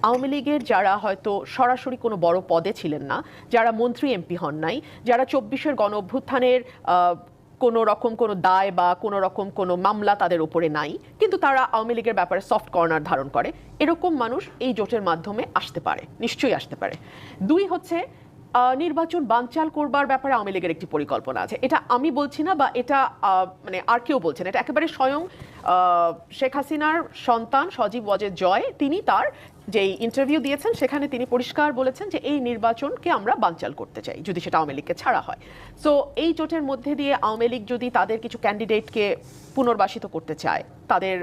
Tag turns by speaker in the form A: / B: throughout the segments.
A: আওয়ামী লীগের যারা হয়তো সরাসরি কোনো বড় পদে ছিলেন না, যারা মন্ত্রী এমপি হন নাই, যারা ২৪-এর গণ অভ্যুত্থানের কোনো রকম কোনো দায় বা কোনো রকম কোনো মামলা তাদের উপরে নাই, কিন্তু তারা আওয়ামী লীগের ব্যাপারে সফট কর্নার ধারণ করে, এরকম মানুষ এই জোটের মাধ্যমে আসতে পারে, নিশ্চয়ই আসতে পারে। দুই হচ্ছে, নির্বাচন বানচাল করবার ব্যাপারে আওয়ামী লীগের একটি পরিকল্পনা আছে। এটা আমি বলছি না, বা এটা মানে আর কেউ বলছেন, এটা একেবারে স্বয়ং শেখ হাসিনার সন্তান সজীব ওয়াজেদ জয় তিনি তার যেই ইন্টারভিউ দিয়েছেন সেখানে তিনি পরিষ্কার বলেছেন যে এই নির্বাচনকে আমরা বানচাল করতে চাই যদি সেটা আওয়ামী লীগকে ছাড়া হয়। সো এই জোটের মধ্যে দিয়ে আওয়ামী লীগ যদি তাদের কিছু ক্যান্ডিডেটকে পুনর্বাসিত করতে চায়, তাদের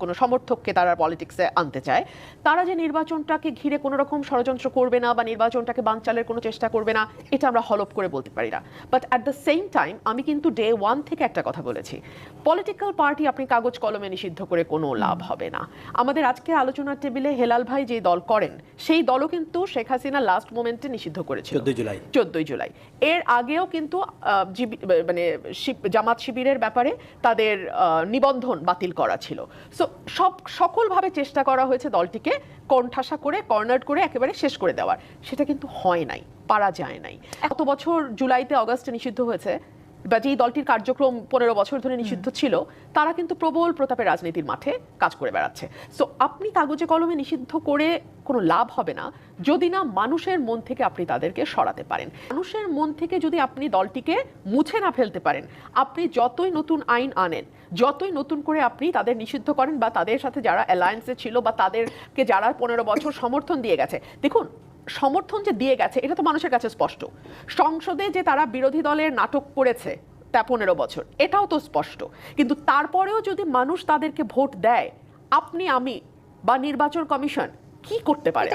A: কোনো সমর্থককে তারা পলিটিক্সে আনতে চায়, তারা যে নির্বাচনটাকে ঘিরে কোনো রকম ষড়যন্ত্র করবে না বা নির্বাচনটাকে বানচালের কোনো চেষ্টা করবে না, এটা আমরা হলপ করে বলতে পারি না। But at the same time আমি কিন্তু ডে ওয়ান থেকে একটা কথা বলেছি, পলিটিক্যাল পার্টি আপনি কাগজ কলমে নিষিদ্ধ করে কোনো লাভ হবে না। আমাদের আজকের আলোচনার টেবিলে হেলাল ভাই যে দল করেন সেই দলও কিন্তু শেখ হাসিনা লাস্ট মোমেন্টে নিষিদ্ধ করেছিল 14 জুলাই। এর আগেও কিন্তু মানে জামাত শিবিরের ব্যাপারে তাদের নিবন্ধন বাতিল করা ছিল। সো সকলভাবে চেষ্টা করা হয়েছে দলটিকে কোণঠাসা করে কর্নার করে একেবারে শেষ করে দেওয়ার, সেটা কিন্তু হয় নাই, পারা যায় নাই। এত বছর জুলাইতে অগাস্টে নিষিদ্ধ হয়েছে, বা যেই দলটির কার্যক্রম 15 বছর ধরে নিষিদ্ধ ছিল, তারা কিন্তু প্রবল প্রতাপে রাজনীতির মাঠে কাজ করে বেড়াচ্ছে। সো আপনি কাগজে কলমে নিষিদ্ধ করে কোনো লাভ হবে না যদি না মানুষের মন থেকে আপনি তাদেরকে সরাতে পারেন। মানুষের মন থেকে যদি আপনি দলটিকে মুছে না ফেলতে পারেন, আপনি যতই নতুন আইন আনেন, যতই নতুন করে আপনি তাদের নিষিদ্ধ করেন বা তাদের সাথে যারা অ্যালায়েন্সে ছিল বা তাদেরকে যারা 15 বছর সমর্থন দিয়ে গেছে, দেখুন সমর্থন যে দিয়ে গেছে এটা তো মানুষের কাছে স্পষ্ট। সংসদে যে তারা বিরোধী দলের নাটক করেছে তা 15 বছর, এটাও তো স্পষ্ট। কিন্তু তারপরেও যদি মানুষ তাদেরকে ভোট দেয়, আপনি আমি বা নির্বাচন কমিশন কি করতে পারে?